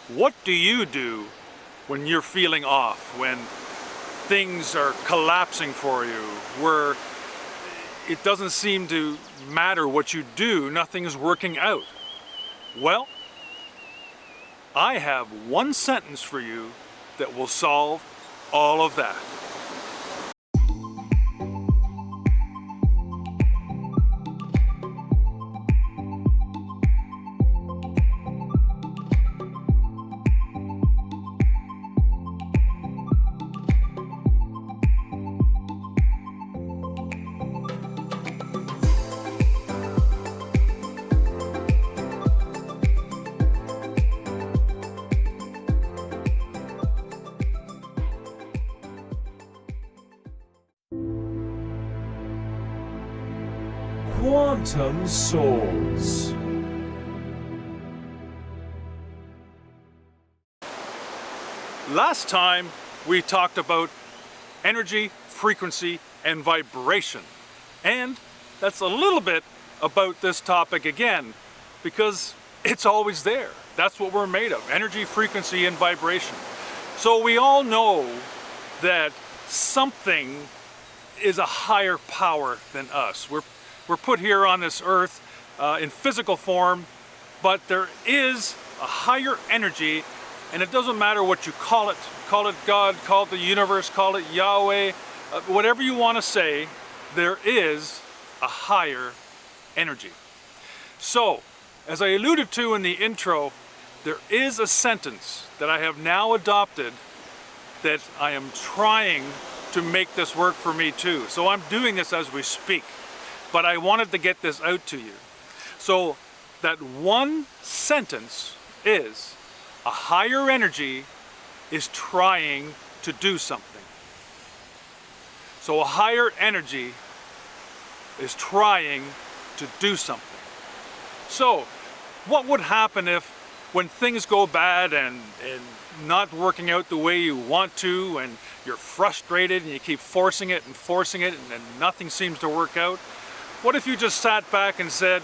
What do you do when you're feeling off, when things are collapsing for you, where it doesn't seem to matter what you do, nothing is working out? Well, I have one sentence for you that will solve all of that. Quantum Souls. Last time we talked about energy, frequency, and vibration. And that's a little bit about this topic again, because it's always there. That's what we're made of, energy, frequency, and vibration. So we all know that something is a higher power than us. We're put here on this earth in physical form, but there is a higher energy, and it doesn't matter what you call it God, call it the universe, call it Yahweh, whatever you want to say, there is a higher energy. So, as I alluded to in the intro, there is a sentence that I have now adopted that I am trying to make this work for me too. So I'm doing this as we speak, but I wanted to get this out to you. So that one sentence is, a higher energy is trying to do something. So a higher energy is trying to do something. So what would happen if, when things go bad and not working out the way you want to, and you're frustrated and you keep forcing it and nothing seems to work out? What if you just sat back and said,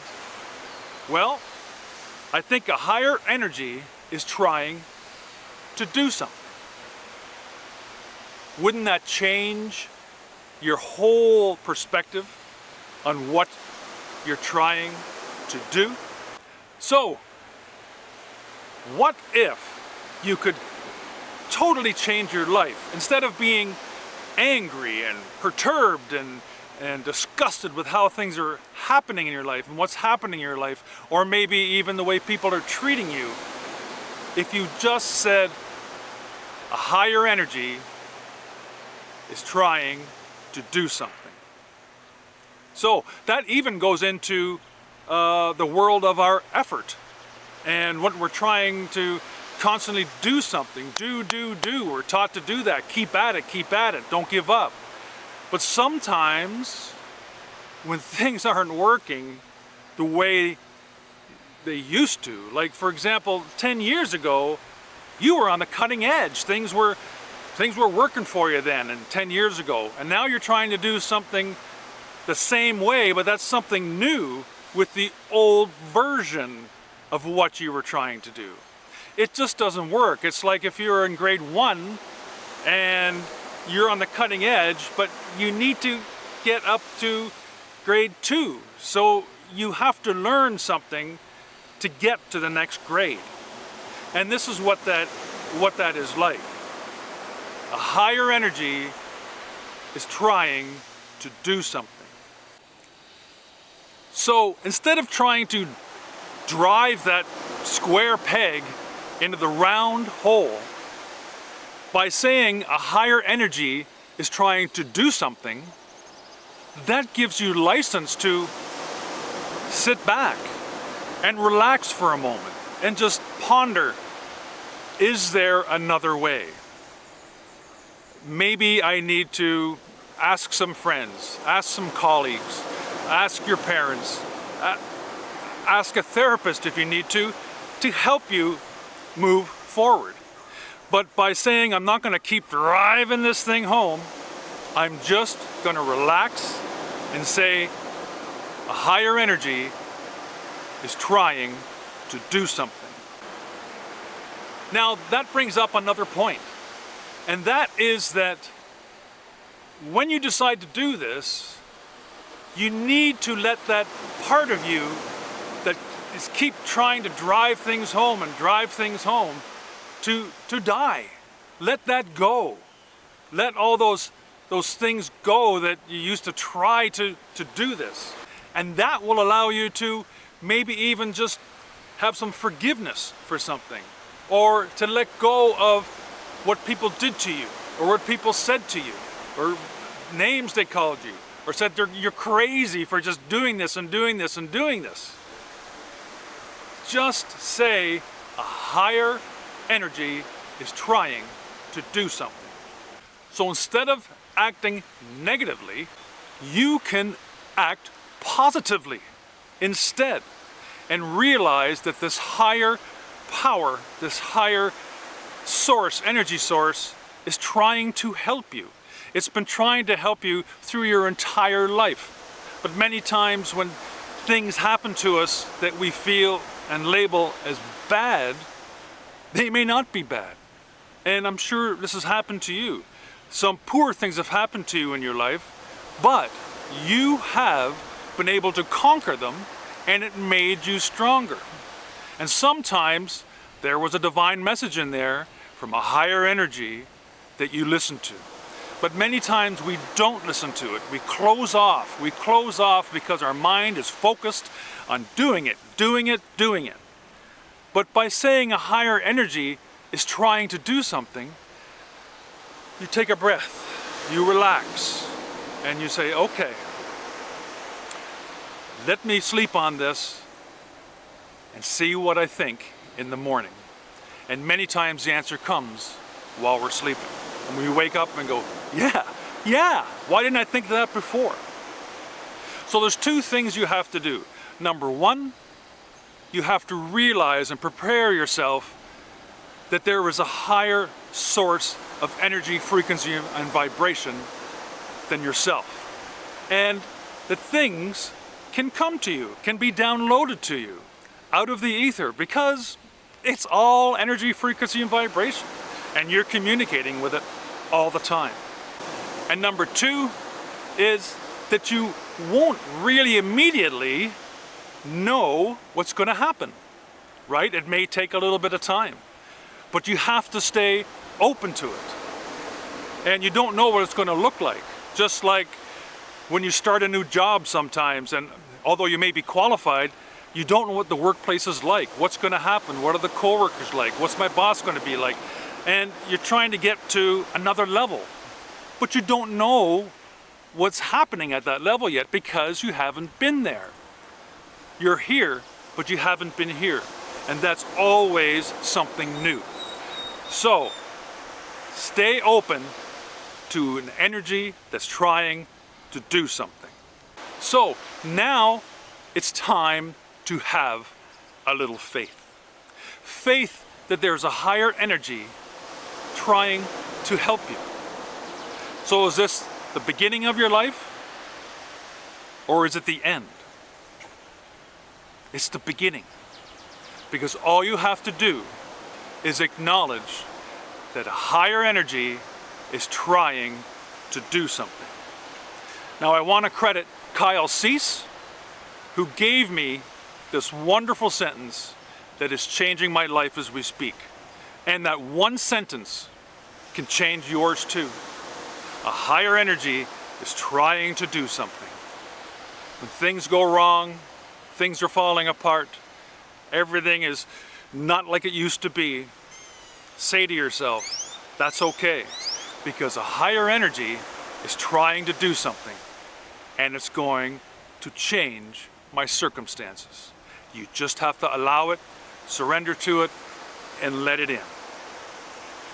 well, I think a higher energy is trying to do something? Wouldn't that change your whole perspective on what you're trying to do? So, what if you could totally change your life? Instead of being angry and perturbed and disgusted with how things are happening in your life and what's happening in your life, or maybe even the way people are treating you, if you just said, a higher energy is trying to do something. So that even goes into the world of our effort and what we're trying to constantly do something. Do. We're taught to do that. Keep at it. Don't give up. But sometimes when things aren't working the way they used to, like for example, 10 years ago, you were on the cutting edge. Things were working for you then and 10 years ago. And now you're trying to do something the same way, but that's something new with the old version of what you were trying to do. It just doesn't work. It's like if you're in grade 1 and you're on the cutting edge, but you need to get up to grade 2. So you have to learn something to get to the next grade. And this is what that is like. A higher energy is trying to do something. So instead of trying to drive that square peg into the round hole, by saying a higher energy is trying to do something, that gives you license to sit back and relax for a moment and just ponder, is there another way? Maybe I need to ask some friends, ask some colleagues, ask your parents, ask a therapist if you need to help you move forward. But by saying I'm not going to keep driving this thing home, I'm just going to relax and say a higher energy is trying to do something. Now that brings up another point, and that is that when you decide to do this, you need to let that part of you that is keep trying to drive things home to die. Let that go. Let all those things go that you used to try to do this. And that will allow you to maybe even just have some forgiveness for something, or to let go of what people did to you, or what people said to you, or names they called you, or said you're crazy for just doing this and doing this and doing this. Just say a higher energy is trying to do something. So instead of acting negatively, you can act positively instead, and realize that this higher power, this higher source, energy source, is trying to help you. It's been trying to help you through your entire life. But many times when things happen to us that we feel and label as bad, they may not be bad. And I'm sure this has happened to you. Some poor things have happened to you in your life, but you have been able to conquer them, and it made you stronger. And sometimes there was a divine message in there from a higher energy that you listen to. But many times we don't listen to it. We close off. We close off because our mind is focused on doing it. But by saying a higher energy is trying to do something, you take a breath, you relax, and you say, okay, let me sleep on this and see what I think in the morning. And many times the answer comes while we're sleeping. And we wake up and go, yeah, why didn't I think of that before? So there's two things you have to do. Number one, you have to realize and prepare yourself that there is a higher source of energy, frequency, and vibration than yourself. And that things can come to you, can be downloaded to you out of the ether, because it's all energy, frequency, and vibration. And you're communicating with it all the time. And number two is that you won't really immediately know what's going to happen, right? It may take a little bit of time, but you have to stay open to it. And you don't know what it's going to look like. Just like when you start a new job sometimes, and although you may be qualified, you don't know what the workplace is like. What's going to happen? What are the coworkers like? What's my boss going to be like? And you're trying to get to another level, but you don't know what's happening at that level yet because you haven't been there. You're here, but you haven't been here. And that's always something new. So stay open to an energy that's trying to do something. So now it's time to have a little faith. Faith that there's a higher energy trying to help you. So is this the beginning of your life, or is it the end? It's the beginning. Because all you have to do is acknowledge that a higher energy is trying to do something. Now I want to credit Kyle Cease, who gave me this wonderful sentence that is changing my life as we speak. And that one sentence can change yours too. A higher energy is trying to do something. When things go wrong, things are falling apart, everything is not like it used to be, say to yourself, that's okay, because a higher energy is trying to do something, and it's going to change my circumstances. You just have to allow it, surrender to it, and let it in.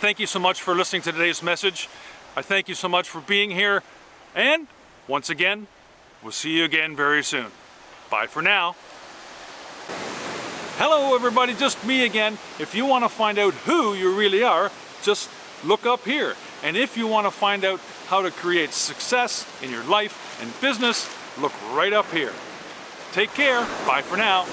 Thank you so much for listening to today's message. I thank you so much for being here, and once again, we'll see you again very soon. Bye for now. Hello everybody, just me again. If you want to find out who you really are, just look up here. And if you want to find out how to create success in your life and business, look right up here. Take care. Bye for now.